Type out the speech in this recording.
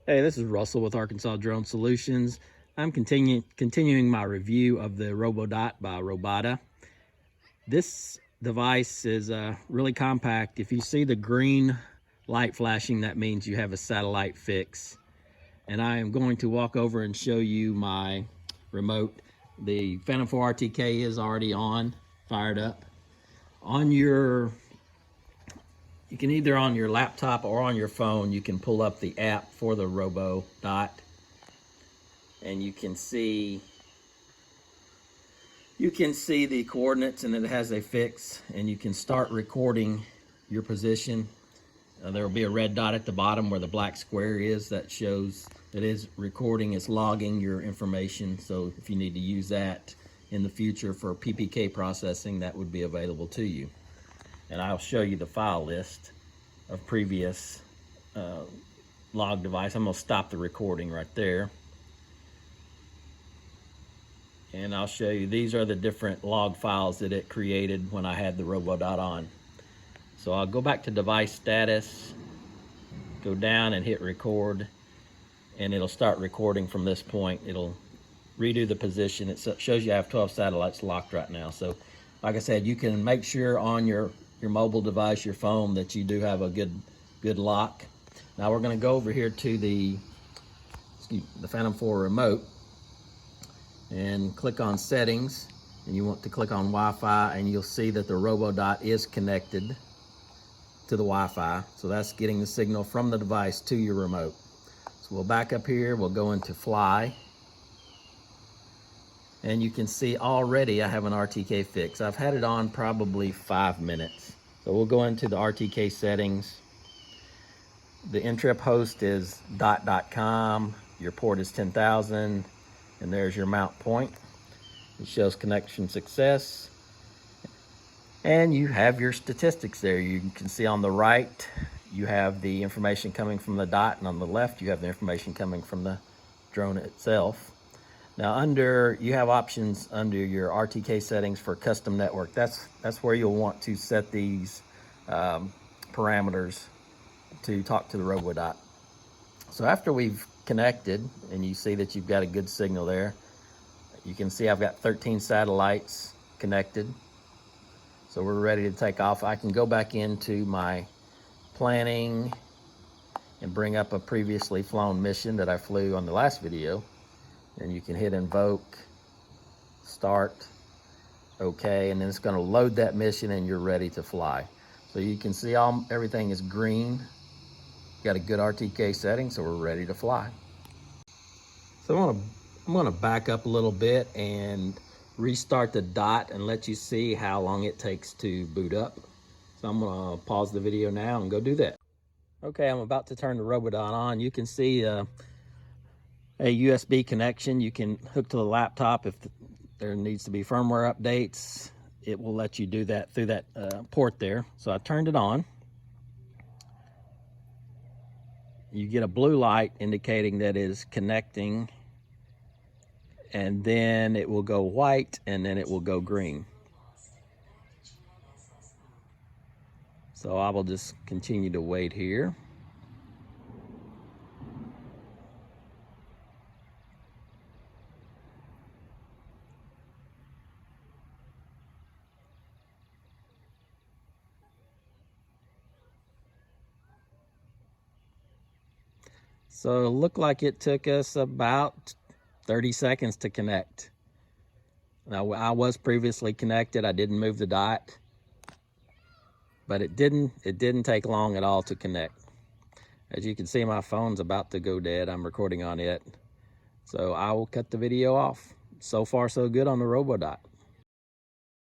Hey, this is Russell with Arkansas Drone Solutions. I'm continuing my review of the Robodot by Robodot. This device is really compact. If you see the green light flashing, that means you have a satellite fix. And I am going to walk over and show you my remote. The Phantom 4 RTK is already on, fired up. You can either on your laptop or on your phone, you can pull up the app for the Robodot, and you can see the coordinates, and it has a fix, and you can start recording your position. There will be a red dot at the bottom where the black square is. That shows that it is recording, it's logging your information. So if you need to use that in the future for PPK processing, that would be available to you. And I'll show you the file list of previous log device. I'm gonna stop the recording right there. And I'll show you, these are the different log files that it created when I had the Robodot on. So I'll go back to device status, go down and hit record, and it'll start recording from this point. It'll redo the position. It shows you I have 12 satellites locked right now. So like I said, you can make sure on your mobile device, your phone, that you do have a good lock. Now we're going to go over here to the Phantom 4 remote and click on settings, and you want to click on Wi-Fi, and you'll see that the Robodot is connected to the Wi-Fi. So that's getting the signal from the device to your remote. So we'll back up here, we'll go into fly, and you can see already I have an RTK fix. I've had it on probably 5 minutes. So we'll go into the RTK settings. The in-trip host is .com, your port is 10,000, and there's your mount point. It shows connection success. And you have your statistics there. You can see on the right, you have the information coming from the dot, and on the left, you have the information coming from the drone itself. Now you have options under your RTK settings for custom network. That's where you'll want to set these parameters to talk to the Robodot. So after we've connected, and you see that you've got a good signal there, you can see I've got 13 satellites connected. So we're ready to take off. I can go back into my planning and bring up a previously flown mission that I flew on the last video. And you can hit invoke, start, okay, and then it's gonna load that mission and you're ready to fly. So you can see everything is green. Got a good RTK setting, so we're ready to fly. So I'm gonna back up a little bit and restart the dot and let you see how long it takes to boot up. So I'm gonna pause the video now and go do that. Okay, I'm about to turn the Robodot on. You can see a USB connection. You can hook to the laptop if there needs to be firmware updates. It will let you do that through that port there. So I turned it on. You get a blue light indicating that it is connecting, and then it will go white, and then it will go green. So I will just continue to wait here. So it looked like it took us about 30 seconds to connect. Now I was previously connected. I didn't move the dot, but it didn't take long at all to connect. As you can see, my phone's about to go dead. I'm recording on it. So I will cut the video off. So far, so good on the Robodot.